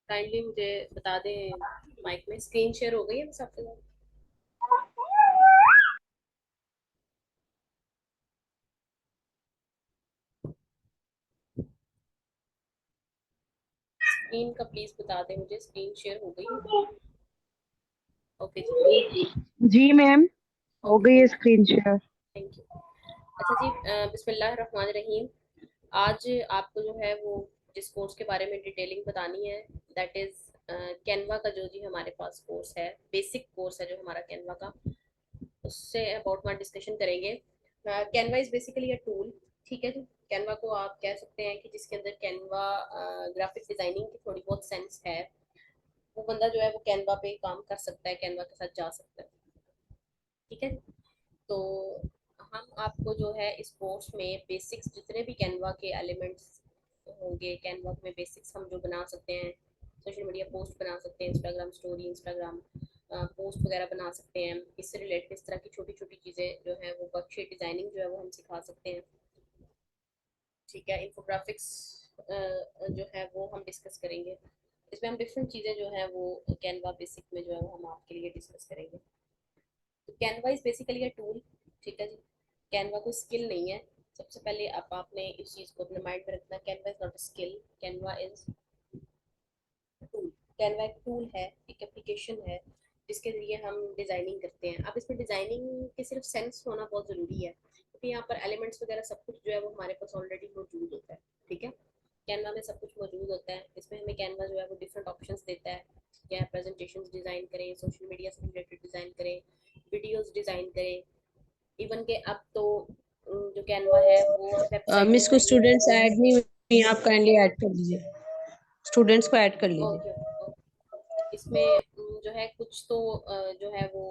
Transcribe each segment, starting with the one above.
Kindly मुझे बता दें, माइक में स्क्रीन शेयर हो गई है बस आपके साथ? स्क्रीन का प्लीज बता दें मुझे, स्क्रीन शेयर हो गई है? ओके जी। जी मैम, हो ओके, गई है थैंक स्क्रीन शेयर। यू। अच्छा जी, बिस्मिल्लाह रहमान रहीम। आज आपको जो है वो जिस कोर्स के बारे में डिटेलिंग बतानी है, दैट इज कैनवा का जो जी हमारे पास कोर्स है, बेसिक कोर्स है जो हमारा कैनवा का, उससे अबाउट में डिस्कशन करेंगे। Canva is basically a tool, ठीक है जी। कैनवा को आप कह सकते हैं कि जिसके अंदर कैनवा ग्राफिक डिजाइनिंग की थोड़ी बहुत सेंस है, वो बंदा जो है वो कैनवा पे काम कर सकता है, कैनवा के साथ जा सकता है, ठीक है। तो हम आपको जो है इस कोर्स में बेसिक्स जितने भी कैनवा के एलिमेंट्स होंगे, कैनवा में बेसिक्स हम जो बना सकते हैं, सोशल मीडिया पोस्ट बना सकते हैं, इंस्टाग्राम स्टोरी, इंस्टाग्राम पोस्ट वगैरह बना सकते हैं, इससे रिलेटेड इस तरह की छोटी छोटी चीज़ें जो है वो वर्कशीट डिजाइनिंग जो है वो हम सिखा सकते हैं, ठीक है। इन्फोग्राफिक्स जो है वो हम डिस्कस करेंगे। इसमें हम डिफरेंट चीज़ें जो है वो कैनवा बेसिक में जो है वो हम आपके लिए डिस्कस करेंगे। तो Canva is basically a tool, ठीक है जी। कैनवा कोई स्किल नहीं है। सबसे पहले आपने इस चीज़ को अपने माइंड में रखना, Canva is not a skill, Canva is tool. Canva एक टूल है, एक एप्लीकेशन है जिसके जरिए हम डिजाइनिंग करते हैं। अब इसमें डिजाइनिंग के सिर्फ सेंस होना बहुत ज़रूरी है, क्योंकि यहाँ पर एलिमेंट्स वगैरह सब कुछ जो है वो हमारे पास ऑलरेडी मौजूद होता है, ठीक है। कैनवा में सब कुछ मौजूद होता है। इसमें हमें कैनवा जो है वो डिफरेंट ऑप्शंस देता है, क्या प्रेजेंटेशन डिज़ाइन करें, सोशल मीडिया से रिलेटेड डिज़ाइन करें, वीडियोस डिज़ाइन करें, इवन के अब तो जो कैनवा है वो वेबसाइट मिस को डिज़ाइनिंग। स्टूडेंट्स ऐड नहीं हुई, आप काइंडली ऐड कर लीजिए, स्टूडेंट्स को ऐड कर लीजिए। Okay okay. इसमें जो है कुछ तो जो है वो,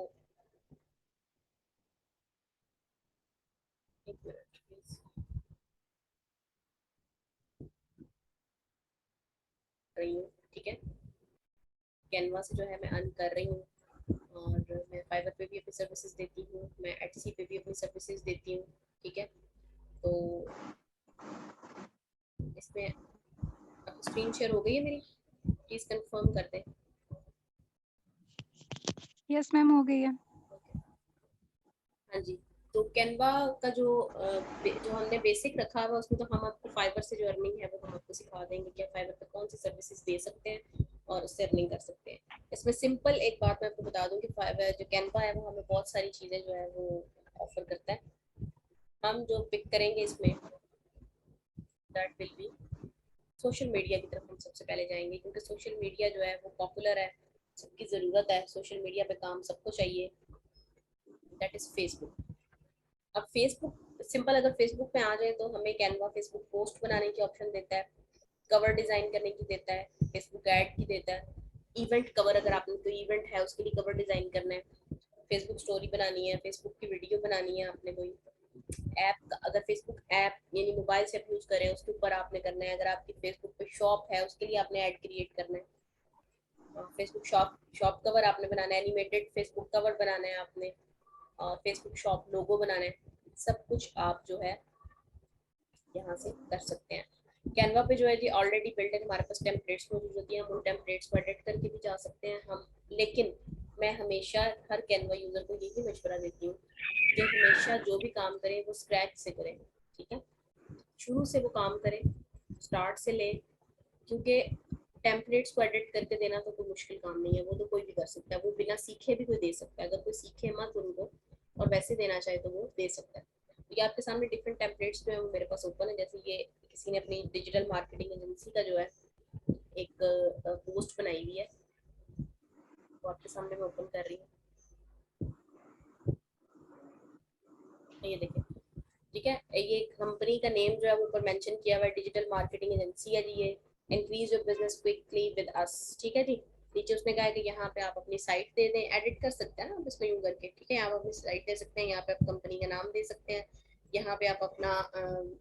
एक मिनट प्लीज, रही हूँ, ठीक है। कैनवा से जो है मैं अर्न कर रही हूँ, और मैं फाइवर पे भी अपनी सर्विसेज देती हूँ, मैं एटसी पे भी अपनी सर्विसेज देती हूँ, ठीक है। तो इसमें अब स्क्रीन शेयर हो गई है मेरी, प्लीज कंफर्म कर दें। यस मैम, हो गई है। हाँ जी। तो कैनवा का जो हमने बेसिक रखा हुआ उसमें तो हम आपको फाइवर से जो अर्निंग है वो हम आपको सिखा देंगे कि आप फाइवर पे कौन सी सर्विसेज दे सकते हैं और उससे अर्निंग कर सकते हैं। इसमें सिंपल एक बात मैं आपको बता दूं कि फाइवर जो कैनवा है वो हमें बहुत सारी चीज़ें जो है वो ऑफर करता है। हम जो पिक करेंगे इसमें, that will be social media की तरफ हम सबसे पहले जाएंगे, क्योंकि सोशल मीडिया जो है वो पॉपुलर है, सबकी ज़रूरत है, सोशल मीडिया पे काम सबको चाहिए, दैट इज़ फेसबुक। अब फेसबुक सिंपल, अगर फेसबुक पे आ जाए तो हमें कैनवा फेसबुक पोस्ट बनाने की ऑप्शन देता है, कवर डिजाइन करने की देता है, फेसबुक ऐड की देता है, इवेंट कवर, अगर आपने कोई इवेंट है उसके लिए कवर डिजाइन करना है, फेसबुक स्टोरी बनानी है, फेसबुक की वीडियो बनानी है, आपने कोई ऐप, अगर फेसबुक ऐप यानी मोबाइल से यूज करें उसके ऊपर आपने करना है, अगर आपकी फेसबुक पे शॉप है उसके लिए आपने ऐड क्रिएट करना है, फेसबुक शॉप शॉप कवर आपने बनाना है, एनिमेटेड फेसबुक कवर बनाना है आपने, और फेसबुक शॉप लोगो बनाना है, सब कुछ आप जो है यहाँ से कर सकते हैं। कैनवा पे जो है जी ऑलरेडी बिल्ट हमारे पास टेम्पलेट्स मौजूद होती हैं, हम उन टेम्पलेट्स को एडिट करके भी जा सकते हैं हम। लेकिन मैं हमेशा हर कैनवा यूज़र को यही मशवरा देती हूँ कि हमेशा जो भी काम करें वो स्क्रैच से करें, ठीक है। शुरू से वो काम करें, स्टार्ट से लें, क्योंकि टेम्पलेट्स को एडिट करके देना तो कोई मुश्किल काम नहीं है, वो तो कोई भी कर सकता है, वो बिना सीखे भी कोई दे सकता है, अगर कोई सीखे मत उनको और वैसे देना चाहे तो वो दे सकता है। तो ये आपके सामने डिफरेंट टेम्पलेट्स जो है वो मेरे पास ओपन है, जैसे ये किसी ने अपनी डिजिटल मार्केटिंग एजेंसी का जो है एक पोस्ट बनाई हुई है, वो आपके सामने मैं ओपन कर रही हूँ, ये देखें, ठीक है। ये कंपनी का नेम जो है वो ऊपर मेंशन किया हुआ है, डिजिटल मार्केटिंग एजेंसी है जी ये, increase your business quickly with us, ठीक है जी। नीचे उसने कहा है कि यहाँ पे आप अपनी साइट दे दें, एडिट कर सकते हैं ना आप इसको यूं करके, ठीक है। यहाँ आप अपनी साइट दे सकते हैं, यहाँ पे आप कंपनी का नाम दे सकते हैं, यहाँ पे आप अपना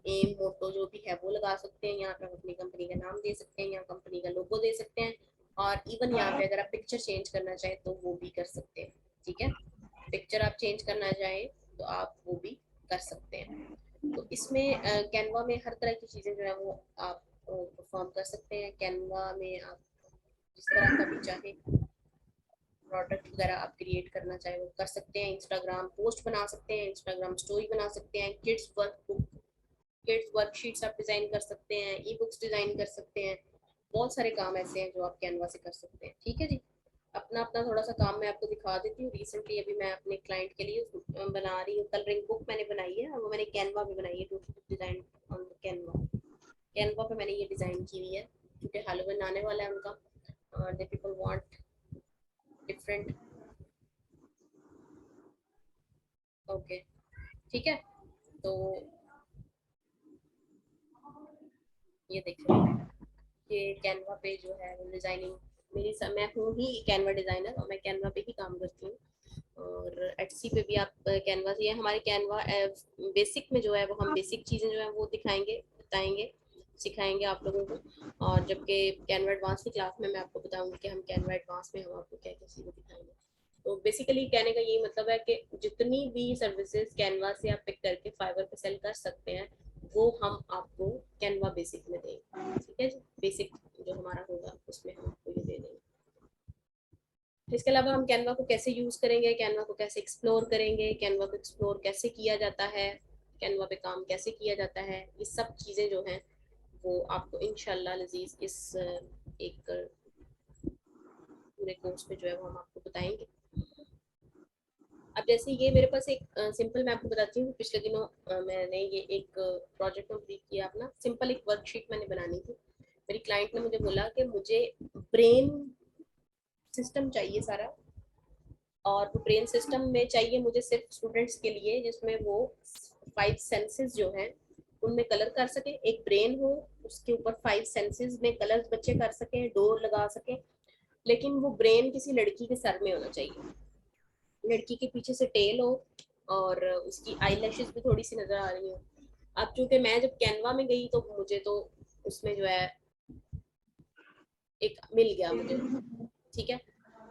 एम मोटो जो भी है वो लगा सकते हैं, यहाँ पे आप अपनी कंपनी का नाम दे सकते हैं, यहाँ कंपनी का लोगो दे सकते हैं, और इवन यहाँ पे अगर आप पिक्चर चेंज करना चाहें तो वो भी कर सकते हैं, ठीक है। पिक्चर आप चेंज करना चाहें तो आप वो भी कर सकते हैं। तो इसमें कैनवा में हर तरह की चीज़ें जो है वो आप परफॉर्म कर सकते हैं। कैनवा में आप जिस तरह का भी चाहें प्रोडक्ट वगैरह आप क्रिएट करना चाहे वो कर सकते हैं। इंस्टाग्राम पोस्ट बना सकते हैं, इंस्टाग्राम स्टोरी बना सकते हैं, किड्स वर्कबुक, किड्स वर्कशीट्स आप डिज़ाइन कर सकते हैं, ई बुक्स डिज़ाइन कर सकते हैं। बहुत सारे काम ऐसे हैं जो आप कैनवा से कर सकते हैं। ठीक है जी, अपना अपना थोड़ा सा काम मैं आपको दिखा देती हूँ। रिसेंटली अभी मैं अपने क्लाइंट के लिए बना रही हूँ, कलरिंग बुक मैंने बनाई है और वो मैंने कैनवा पे बनाई है, totally design on Canva. Canva पे मैंने ये डिज़ाइन की हुई है क्योंकि हैलोवीन आने वाला है उनका, they people want different. Okay ठीक है, तो ये देखिए ये कैनवा पे जो है वो डिज़ाइनिंग मैं हूँ ही कैनवा डिज़ाइनर और मैं कैनवा पे ही काम करती हूँ। और एटसी पे भी आप कैनवा से, ये हमारे कैनवा बेसिक में जो है वो हम बेसिक चीज़ें जो है वो दिखाएंगे, बताएंगे, सिखाएंगे आप लोगों को। और जबकि कैनवा एडवांस की क्लास में मैं आपको बताऊंगी कि हम कैनवा एडवांस में हम आपको क्या क्या चीज़ें दिखाएंगे। तो बेसिकली कहने का यही मतलब है कि जितनी भी सर्विसेज कैनवा से आप पिक करके फाइवर पे सेल कर सकते हैं वो हम आपको कैनवा बेसिक में देंगे। ठीक है जी, बेसिक जो हमारा होगा उसमें हम आपको ये दे देंगे। इसके अलावा हम कैनवा को कैसे यूज़ करेंगे, कैनवा को कैसे एक्सप्लोर करेंगे, कैनवा को एक्सप्लोर कैसे किया जाता है, कैनवा पे काम कैसे किया जाता है, ये सब चीज़ें जो हैं वो आपको इंशाल्लाह लजीज इस एक पूरे कोर्स में जो है वो हम आपको बताएंगे। अब जैसे ये मेरे पास एक सिंपल मैं आपको बताती हूँ, पिछले दिनों मैंने ये एक प्रोजेक्ट कंप्लीट किया अपना। सिंपल एक वर्कशीट मैंने बनानी थी। मेरी क्लाइंट ने मुझे बोला कि मुझे ब्रेन सिस्टम चाहिए सारा, और वो ब्रेन सिस्टम में चाहिए मुझे सिर्फ स्टूडेंट्स के लिए जिसमें वो 5 सेंसेस जो हैं उनमें कलर कर सके। एक ब्रेन हो, उसके ऊपर 5 सेंसेस में कलर्स बच्चे कर सकें, डोर लगा सकें, लेकिन वो ब्रेन किसी लड़की के सर में होना चाहिए, लड़की के पीछे से टेल हो और उसकी आई लैशेज भी थोड़ी सी नजर आ रही हो। अब चूंकि मैं जब कैनवा में गई तो मुझे तो उसमें जो है एक मिल गया मुझे। ठीक है,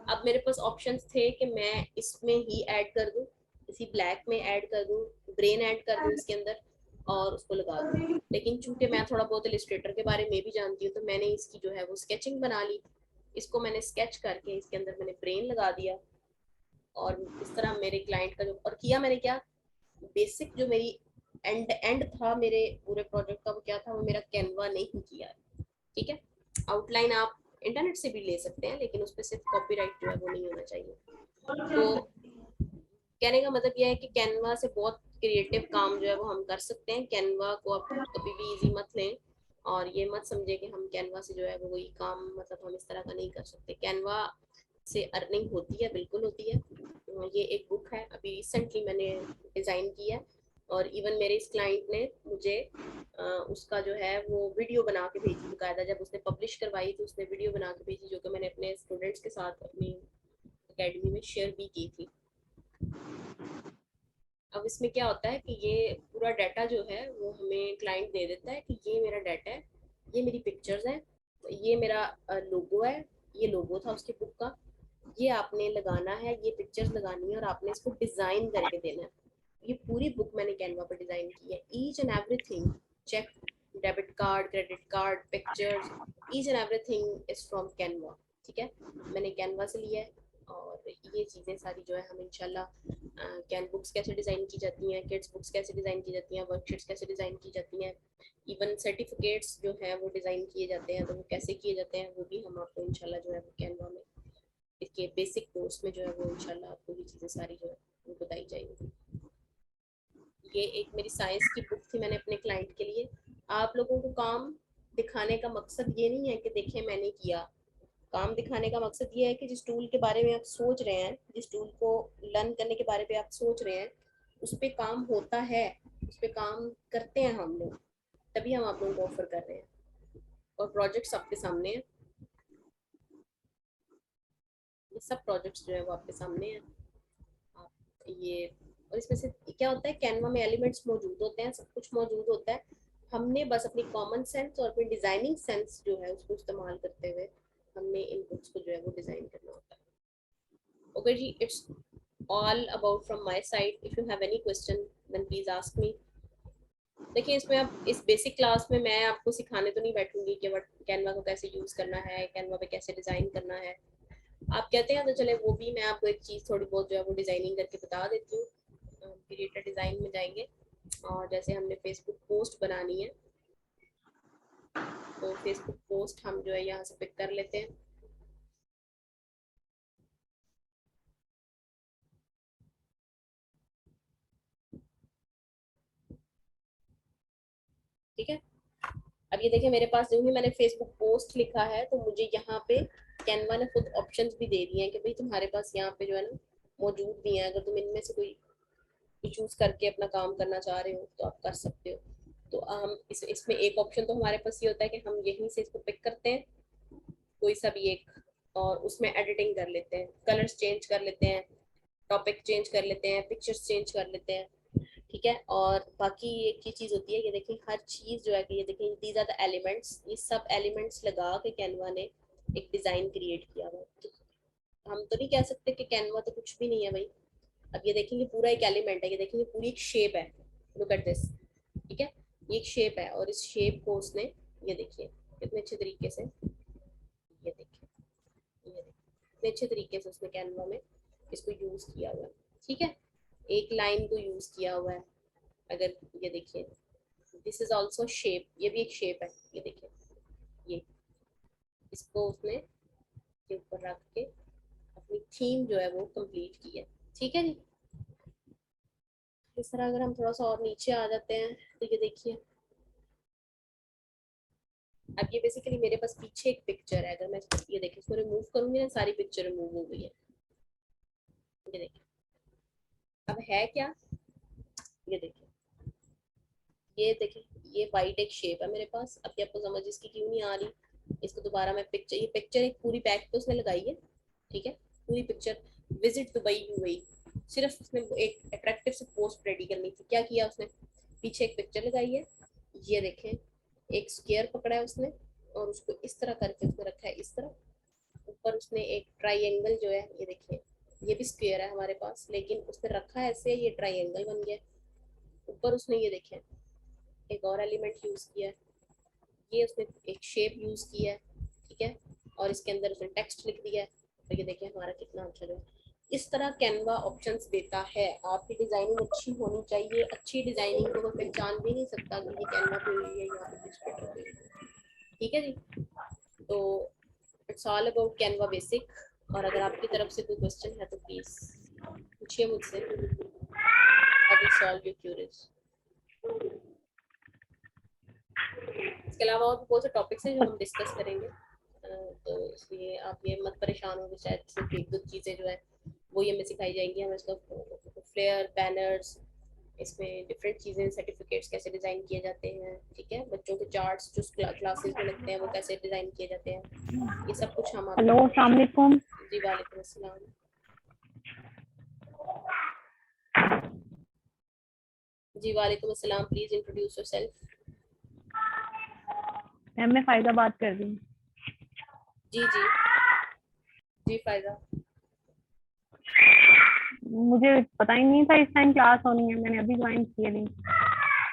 अब मेरे पास ऑप्शंस थे कि मैं इसमें ही ऐड कर दूं, इसी ब्लैक में ऐड कर दूं, ब्रेन ऐड कर दूं इसके अंदर और उसको लगा दूं। लेकिन चूंकि मैं थोड़ा बहुत इलिस्ट्रेटर के बारे में भी जानती हूँ तो मैंने इसकी जो है वो स्केचिंग बना ली। इसको मैंने स्केच करके इसके अंदर मैंने ब्रेन लगा दिया और इस तरह मेरे क्लाइंट का जो और किया मैंने क्या, बेसिक जो मेरी एंड एंड था मेरे पूरे प्रोजेक्ट का वो क्या था, वो मेरा कैनवा ने ही किया है। ठीक है, आउटलाइन आप इंटरनेट से भी ले सकते हैं लेकिन उस पर सिर्फ कॉपीराइट जो है वो नहीं होना चाहिए। तो कहने का मतलब यह है कि कैनवा से बहुत क्रिएटिव काम जो है वो हम कर सकते हैं। कैनवा को आप कभी भी इजी मत लें और ये मत समझे कि हम कैनवा से जो है वो वही काम मतलब हम इस तरह का नहीं कर सकते। कैनवा से अर्निंग होती है, बिल्कुल होती है। ये एक बुक है अभी रिसेंटली मैंने डिज़ाइन किया और इवन मेरे इस क्लाइंट ने मुझे उसका जो है वो वीडियो बना के भेजी बकायदा। जब उसने पब्लिश करवाई तो उसने वीडियो बना के भेजी जो कि मैंने अपने स्टूडेंट्स के साथ अपनी अकेडमी में शेयर भी की थी। अब इसमें क्या होता है कि ये पूरा डाटा जो है वो हमें क्लाइंट दे देता है कि ये मेरा डाटा है, ये मेरी पिक्चर्स हैं, ये मेरा लोगो है, ये लोगो था उसकी बुक का, ये आपने लगाना है, ये पिक्चर्स लगानी है और आपने इसको डिज़ाइन करके देना है। ये पूरी बुक मैंने कैनवा पर डिज़ाइन की है, each and everything, check, debit card, credit card, pictures, each and everything is from Canva. ठीक है, मैंने कैनवा से लिया है और ये चीज़ें सारी जो है हम इंशाल्लाह कैन बुक्स कैसे डिज़ाइन की जाती हैं, किड्स बुक्स कैसे डिज़ाइन की जाती हैं, वर्कशीट्स कैसे डिज़ाइन की जाती हैं, इवन सर्टिफिकेट्स जो हैं वो डिज़ाइन किए जाते हैं तो वो कैसे किए जाते हैं वो भी हम आपको इंशाल्लाह जो है वो कैनवा में इसके बेसिक कोर्स में जो है वो इंशाल्लाह आपको ये चीज़ें सारी जो है वो बताई जाएंगी। ये एक मेरी साइंस की बुक थी मैंने अपने क्लाइंट के लिए। आप लोगों को काम दिखाने का मकसद ये नहीं है कि देखें मैंने किया, काम दिखाने का मकसद ये है कि जिस टूल के बारे में आप सोच रहे हैं, जिस टूल को लर्न करने के बारे में आप सोच रहे हैं उस पर काम होता है, उस पर काम करते हैं हम लोग, तभी हम आप लोगों को ऑफर कर रहे हैं और प्रोजेक्ट्स आपके सामने हैं। ये सब प्रोजेक्ट्स जो है वो आपके सामने हैं। आप ये और इसमें से क्या होता है, कैनवा में एलिमेंट्स मौजूद होते हैं, सब कुछ मौजूद होता है। हमने बस अपनी कॉमन सेंस और अपनी डिजाइनिंग सेंस जो है उसको इस्तेमाल करते हुए हमने इन बुक्स को जो है वो डिजाइन करना होता है। ओके जी, it's all about from my side. If you have any question, then please ask me. देखिए इसमें अब इस बेसिक क्लास में मैं आपको सिखाने तो नहीं बैठूंगी कि बट कैनवा को कैसे यूज करना है, कैनवा पे कैसे डिजाइन करना है। आप कहते हैं तो चले वो भी मैं आपको एक चीज थोड़ी बहुत जो है वो डिजाइनिंग करके बता देती हूँ। क्रिएटर डिजाइन में जाएंगे और जैसे हमने फेसबुक पोस्ट बनानी है तो फेसबुक पोस्ट हम जो है यहाँ से पिक कर लेते हैं। ठीक है, अब ये देखिए मेरे पास जो भी मैंने फेसबुक पोस्ट लिखा है तो मुझे यहाँ पे कैनवा ने खुद ऑप्शंस भी दे दिए हैं कि भाई तुम्हारे पास यहाँ पे जो है ना मौजूद भी हैं, अगर तुम इनमें से कोई चूज करके अपना काम करना चाह रहे हो तो आप कर सकते हो। तो हम इसमें एक ऑप्शन तो हमारे पास ये होता है कि हम यहीं से इसको पिक करते हैं कोई सा भी एक, और उसमें एडिटिंग कर लेते हैं, कलर्स चेंज कर लेते हैं, टॉपिक चेंज कर लेते हैं, पिक्चर्स चेंज कर लेते हैं। ठीक है, और बाकी एक ही चीज होती है कि देखिए हर चीज जो है कि ये देखिए दीज आर द एलिमेंट्स, ये सब एलिमेंट्स लगा के कैनवा ने एक डिजाइन क्रिएट किया हुआ है। तो हम तो नहीं कह सकते कि कैनवा तो कुछ भी नहीं है भाई। अब ये देखेंगे पूरा एक एलिमेंट है, ये देखेंगे पूरी एक शेप है, लुक एट दिस। ठीक है, ये एक शेप है और इस शेप को उसने, ये देखिए कितने अच्छे तरीके से, ये देखिए ये देखिए कितने अच्छे तरीके से उसने कैनवा में इसको यूज किया हुआ है। ठीक है, एक लाइन को यूज किया हुआ है। अगर ये देखिए दिस इज ऑल्सो शेप, ये भी एक शेप है, ये देखिए ये, इसको उसने के ऊपर रख के अपनी थीम जो है वो कंप्लीट की है। ठीक है जी, इस तरह अगर हम थोड़ा सा और नीचे आ जाते हैं तो ये देखिए अब ये बेसिकली मेरे पास पीछे एक पिक्चर है, अगर मैं ये देखिए इसको रिमूव करूंगी ना सारी पिक्चर रिमूव हो गई है। ये देखिए अब है क्या, ये देखिए ये देखिए ये वाइट एक शेप है मेरे पास। अब ये आपको समझ इसकी क्यों नहीं आ रही, इसको दोबारा मैं पिक्चर, ये पिक्चर एक पूरी बैक पे उसने लगाई है। ठीक है, पूरी पिक्चर, विजिट दुबई यूएई, सिर्फ उसने एक अट्रैक्टिव से पोस्ट रेडी करनी थी। क्या किया उसने, पीछे एक पिक्चर लगाई है, ये देखें एक स्क्वायर पकड़ा है उसने और उसको इस तरह करके उसने रखा है इस तरह। ऊपर उसने एक ट्राइंगल जो है, ये देखिए ये भी स्क्वायर है हमारे पास लेकिन उसने रखा है ऐसे, ये ट्राइंगल बन गया। ऊपर उसने ये देखें एक और एलिमेंट यूज किया है, ये उसने एक शेप यूज की है। ठीक है, और इसके अंदर उसने टेक्स्ट लिख दिया है। तो ये देखिए हमारा कितना अच्छा जो है। इस तरह कैनवा ऑप्शंस देता है। आपकी डिजाइनिंग अच्छी होनी चाहिए, अच्छी डिजाइनिंग को कोई पहचान भी नहीं सकता कि ये कैनवा पे हुई है या इलस्ट्रेटर पे हुई है। ठीक है जी, तो it's all about Canva basic. और अगर आपकी तरफ से कोई क्वेश्चन है तो प्लीज पूछिए मुझसे, I will solve your queries. इसके अलावा और भी बहुत से टॉपिक्स हैं जो हम डिस्कस करेंगे, तो इसलिए आप ये मत परेशान हो कि शायद सिर्फ एक दो चीज़ें जो है वो ये हमें सिखाई जाएंगी। हमें इसका फ्लेयर, बैनर्स, इसमें डिफरेंट चीज़ें, सर्टिफिकेट्स कैसे डिज़ाइन किए जाते हैं। ठीक है, बच्चों के चार्ट्स जो क्लासेस में लगते हैं वो कैसे डिज़ाइन किए जाते हैं, ये सब कुछ हम हेलो, आपको। अस्सलाम वालेकुम। जी वालेकुम अस्सलाम। जी वालेकुम अस्सलाम, प्लीज इंट्रोड्यूस योरसेल्फ। मैम मैं फायदा बात कर रही हूँ। जी जी जी फायदा। मुझे पता ही नहीं था इस टाइम क्लास होनी है, मैंने अभी ज्वाइन की है।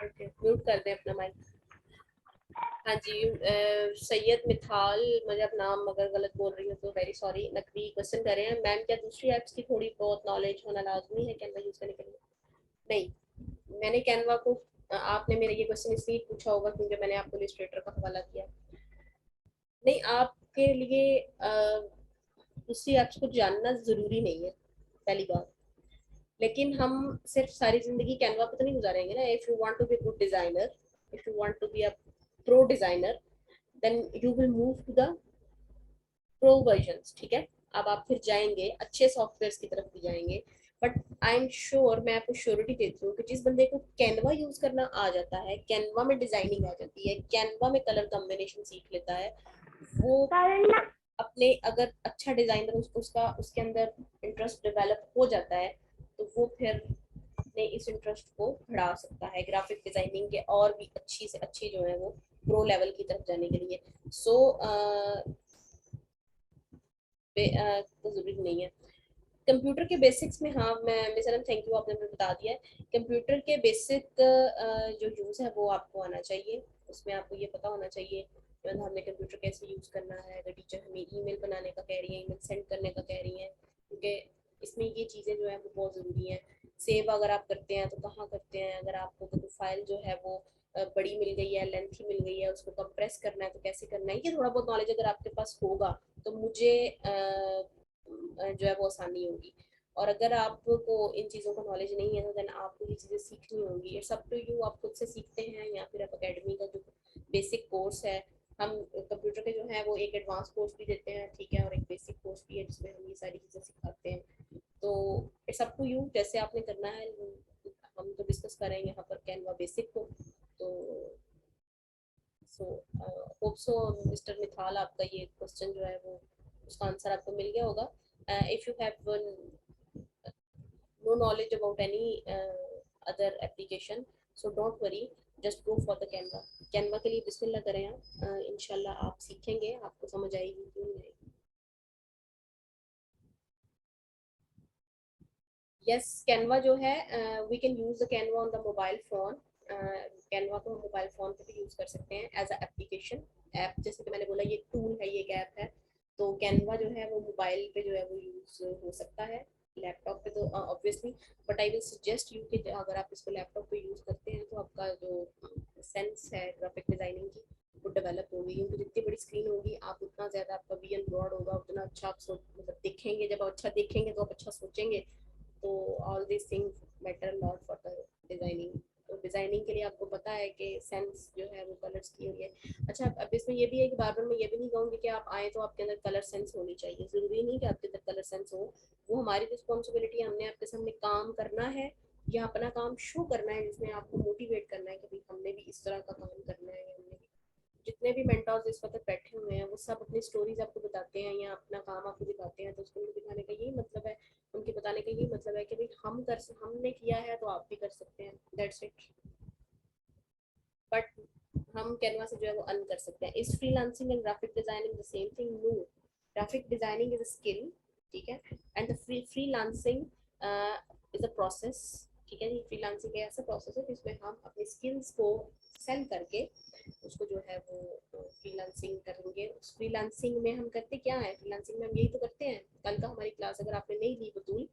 ओके, म्यूट कर दें अपना माइक। हाँ जी, सैयद मिथाल, मुझे अब नाम अगर गलत बोल रही हूँ तो वेरी सॉरी। नकवी क्वेश्चन कर रहे हैं मैम, क्या दूसरी ऐप्स की थोड़ी बहुत नॉलेज होना लाजमी है कैनवा यूज करने के लिए? नहीं, मैंने कैनवा को, आपने मेरा ये क्वेश्चन इसलिए पूछा होगा क्योंकि मैंने आपको इलस्ट्रेटर का हवाला किया। नहीं, आपके लिए दूसरी ऐप्स को जानना जरूरी नहीं है, पहली बात। लेकिन हम सिर्फ सारी जिंदगी कैनवा पे तो नहीं गुजारेंगे ना। If you want to be good designer, if you want to be a pro designer, then you will move to the pro versions. ठीक है, अब आप फिर जाएंगे अच्छे सॉफ्टवेयर की तरफ भी जाएंगे। बट आई एम श्योर, मैं आपको श्योरिटी देती हूँ कि जिस बंदे को कैनवा यूज करना आ जाता है, कैनवा में डिजाइनिंग आ जाती है, कैनवा में कलर कॉम्बिनेशन सीख लेता है, वो अपने, अगर अच्छा डिजाइनर उसका उसके अंदर इंटरेस्ट डेवलप हो जाता है तो वो फिर अपने इस इंटरेस्ट को बढ़ा सकता है ग्राफिक डिजाइनिंग के और भी अच्छी से अच्छी जो है वो प्रो लेवल की तरफ जाने के लिए। सो तो जरूरी नहीं है। कंप्यूटर के बेसिक्स में, हाँ मैं मिसरम थैंक यू, आपने मुझे बता दिया है। कंप्यूटर के बेसिक जो यूज़ है वो आपको आना चाहिए, उसमें आपको ये पता होना चाहिए मतलब हमने कंप्यूटर कैसे यूज़ करना है। अगर टीचर हमें ईमेल बनाने का कह रही है, ईमेल सेंड करने का कह रही हैं, क्योंकि इसमें ये चीज़ें जो है वो बहुत ज़रूरी हैं। सेव अगर आप करते हैं तो कहाँ करते हैं, अगर आपको कोई फाइल जो है वो बड़ी मिल गई है, लेंथी मिल गई है, उसको कंप्रेस करना है तो कैसे करना है, ये थोड़ा बहुत नॉलेज अगर आपके पास होगा तो मुझे जो है वो आसानी होगी। और अगर आपको इन चीज़ों का नॉलेज नहीं है तो देन आपको ये चीज़ें सीखनी होंगी। इट्स अप टू यू, आप खुद से सीखते हैं या फिर आप अकेडमी का जो बेसिक कोर्स है, हम कंप्यूटर के जो है वो एक एडवांस कोर्स भी देते हैं, ठीक है, और एक बेसिक कोर्स भी है जिसमें हम ये सारी चीज़ें सिखाते हैं। तो इट्स अप टू यू, जैसे आपने करना है। हम तो डिस्कस करेंगे यहाँ पर कैनवा बेसिक को। तो so hope so mister methyl, आपका ये क्वेश्चन जो है वो उसका आंसर आपको मिल गया होगा। If you have no knowledge about any other application, so don't worry, just go for the canva। canva के लिए बिस्मिल्लाह करें आप, इंशाल्लाह आप सीखेंगे, आपको समझ आएगी क्यों नहीं आएगी। यस, कैनवा जो है we can use the Canva on the mobile phone. Canva को हम मोबाइल फोन पे भी यूज कर सकते हैं एज अ एप्लीकेशन ऐप, जैसे कि मैंने बोला ये टूल है, ये एक ऐप है। तो कैनवा जो है वो मोबाइल पे जो है वो यूज हो सकता है, लैपटॉप पे तो obviously, but I will suggest you कि अगर आप इसको लैपटॉप पे यूज करते हैं तो आपका जो सेंस है ग्राफिक डिजाइनिंग की वो डेवलप होगी, क्योंकि जितनी बड़ी स्क्रीन होगी आप उतना ज़्यादा आपका विजन ब्रॉड होगा, उतना अच्छा आप सोच मतलब देखेंगे, जब आप अच्छा देखेंगे तो आप अच्छा सोचेंगे। तो all this things matter lot for the designing. तो डिजाइनिंग के लिए आपको पता है कि सेंस जो है वो कलर्स की हुई है। अच्छा, अब इसमें ये भी है कि बार बार मैं ये भी नहीं कहूँगी कि आप आए तो आपके अंदर कलर सेंस होनी चाहिए, ज़रूरी नहीं कि आपके अंदर कलर सेंस हो। वो हमारी रिस्पॉन्सिबिलिटी है, हमने आपके सामने काम करना है या अपना काम शो करना है, जिसमें आपको मोटिवेट करना है कि भाई हमने भी इस तरह का काम करना है। हमने भी, जितने भी मेंटर्स इस वक्त बैठे हुए हैं वो सब अपनी स्टोरीज आपको बताते हैं या अपना काम आपको दिखाते हैं, तो उसको उनको दिखाने का यही मतलब है, उनके बताने का यही मतलब है कि भाई हमने किया है तो आप भी कर सकते हैं, दैट्स इट। बट हम कैनवा से जो है वो अर्न कर सकते हैं। Is freelancing and graphic designing the same thing? No, graphic designing is a skill, ठीक है, and the freelancing is a process, ठीक है जी। फ्रीलांसिंग एक ऐसा प्रोसेस है जिसमें हम अपनी स्किल्स को सेल करके उसको जो है वो फ्रीलांसिंग करेंगे। उस फ्रीलांसिंग में हम करते क्या है, फ्रीलांसिंग में हम यही तो करते हैं। कल का हमारी क्लास अगर आपने नहीं ली बतूल,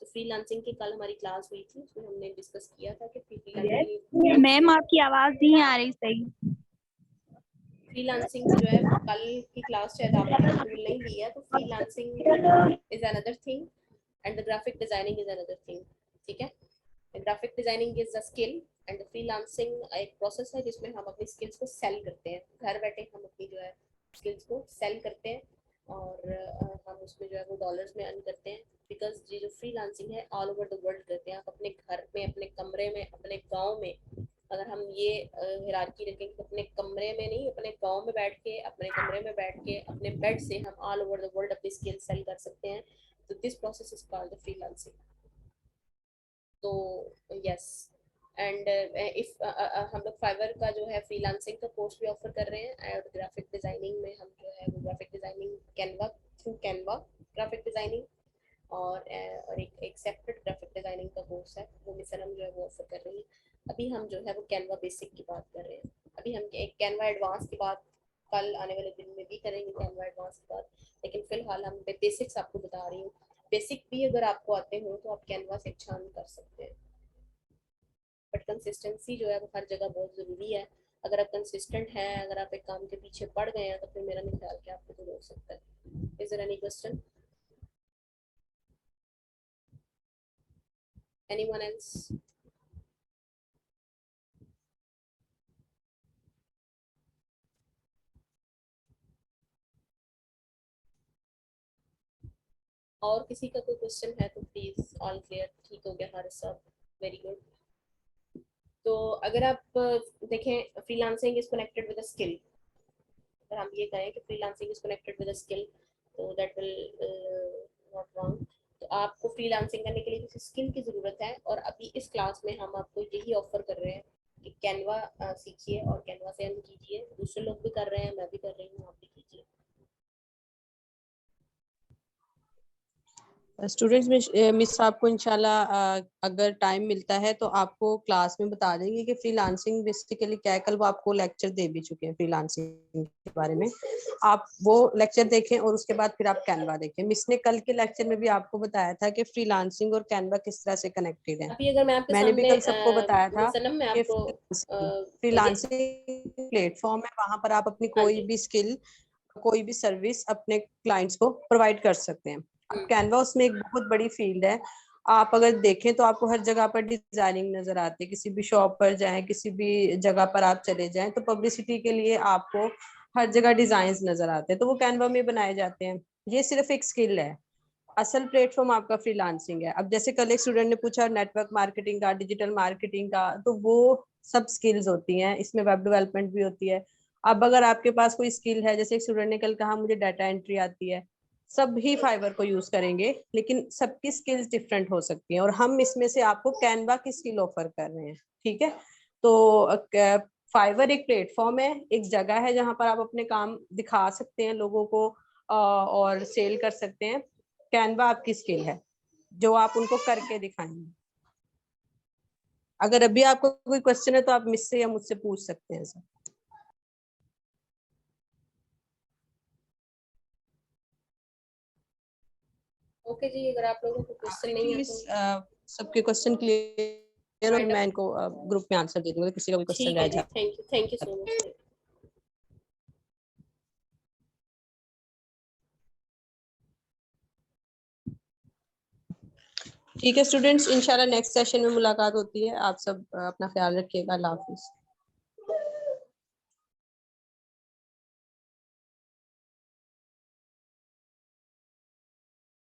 तो फ्रीलांसिंग की कल हमारी क्लास हुई थी, उसमें हमने डिस्कस किया था कि मैम आपकी आवाज नहीं आ रही सही। फ्रीलांसिंग की जो है कल की क्लास शायद आपने बतूल नहीं ली है, तो freelancing is another thing and the graphic designing is another thing, ठीक है। Graphic designing is a skill and freelancing एक प्रोसेस है जिसमें हम अपनी स्किल्स को सेल करते हैं, घर बैठे हम अपनी जो है स्किल्स को सेल करते हैं और हम उसमें जो है वो डॉलर्स में अर्न करते हैं। बिकॉज ये जो फ्रीलांसिंग है ऑल ओवर द वर्ल्ड करते हैं, आप अपने घर में, अपने कमरे में, अपने गांव में, अगर हम ये हिरारकी रखें कि अपने कमरे में नहीं, अपने गांव में बैठ के, अपने कमरे में बैठ के, अपने बेड से हम ऑल ओवर द वर्ल्ड अपनी स्किल सेल कर सकते हैं। तो this process is called the freelancing. तो यस, एंड इफ हम लोग फाइवर का जो है फ्रीलांसिंग का कोर्स भी ऑफर कर रहे हैं, और ग्राफिक डिजाइनिंग में हम जो है वो graphic designing Canva, through Canva graphic designing, और एक सेपरेट ग्राफिक डिजाइनिंग का कोर्स है वो मिसरम जो है वो ऑफर कर रही है। अभी हम जो है वो कैनवा बेसिक की बात कर रहे हैं, अभी हम एक कैनवा एडवांस की बात कल आने वाले दिन में भी करेंगे, कैनवा एडवांस की बात, लेकिन फिलहाल हम बेसिक्स आपको बता रही हूँ। बेसिक भी अगर आपको आते हो तो आप कैनवा से अच्छा कर सकते हैं, बट कंसिस्टेंसी जो है वो हर जगह बहुत ज़रूरी है। अगर आप कंसिस्टेंट हैं, अगर आप एक काम के पीछे पड़ गए हैं तो फिर मेरा नहीं ख्याल कि आपको तो हो सकता है। Is there any question, anyone else? और किसी का कोई क्वेश्चन है तो प्लीज, ऑल क्लियर, ठीक हो गया हमारे सब, वेरी गुड। तो अगर आप देखें freelancing is connected with a skill, अगर हम ये कहें कि freelancing is connected with a skill, तो दैट विल नॉट रॉन्ग। तो आपको फ्रीलांसिंग करने के लिए किसी स्किल की ज़रूरत है, और अभी इस क्लास में हम आपको यही ऑफर कर रहे हैं कि कैनवा सीखिए और कैनवा से अर्न कीजिए। दूसरे लोग भी कर रहे हैं, मैं भी कर रही हूँ, आप भी कीजिए। स्टूडेंट्स में मिस आपको इंशाल्लाह अगर टाइम मिलता है तो आपको क्लास में बता देंगे कि फ्रीलांसिंग बेसिकली क्या है। कल वो आपको लेक्चर दे भी चुके हैं फ्रीलांसिंग के बारे में, आप वो लेक्चर देखें और उसके बाद फिर आप कैनवा देखें। मिस ने कल के लेक्चर में भी आपको बताया था कि फ्रीलांसिंग और कैनवा किस तरह से कनेक्टेड है। अभी अगर मैं आपके मैंने भी सामने कल सबको बताया था सनम मैं कि आपको ये फ्रीलांसिंग प्लेटफॉर्म है, वहां पर आप अपनी हाँ कोई जी भी स्किल, कोई भी सर्विस अपने क्लाइंट्स को प्रोवाइड कर सकते हैं। अब कैनवा उसमें एक बहुत बड़ी फील्ड है। आप अगर देखें तो आपको हर जगह पर डिजाइनिंग नजर आती है। किसी भी शॉप पर जाएं, किसी भी जगह पर आप चले जाएं तो पब्लिसिटी के लिए आपको हर जगह डिजाइन नजर आते हैं, तो वो कैनवा में बनाए जाते हैं। ये सिर्फ एक स्किल है, असल प्लेटफॉर्म आपका फ्रीलांसिंग है। अब जैसे कल एक स्टूडेंट ने पूछा नेटवर्क मार्केटिंग का, डिजिटल मार्केटिंग का, तो वो सब स्किल्स होती हैं, इसमें वेब डेवलपमेंट भी होती है। अब अगर आपके पास कोई स्किल है, जैसे एक स्टूडेंट ने कल कहा मुझे डाटा एंट्री आती है, सब ही फाइवर को यूज करेंगे, लेकिन सबकी स्किल्स डिफरेंट हो सकती हैं और हम इसमें से आपको कैनवा की स्किल ऑफर कर रहे हैं। ठीक है, तो फाइवर एक प्लेटफॉर्म है, एक जगह है जहां पर आप अपने काम दिखा सकते हैं लोगों को और सेल कर सकते हैं। कैनवा आपकी स्किल है जो आप उनको करके दिखाएंगे। अगर अभी आपको कोई क्वेश्चन है तो आप मुझसे या मुझसे पूछ सकते हैं सर। ओके जी, अगर आप लोगों को क्वेश्चन नहीं है तो सबके क्वेश्चन क्लियर और वाइंड मैं अप। इनको ग्रुप में आंसर दे दूंगा, किसी का भी क्वेश्चन ठीक रह है जी, जाए। Thank you so much. ठीक है स्टूडेंट्स, इंशाल्लाह नेक्स्ट सेशन में मुलाकात होती है। आप सब अपना ख्याल रखिएगा। अल्लाह हाफिज।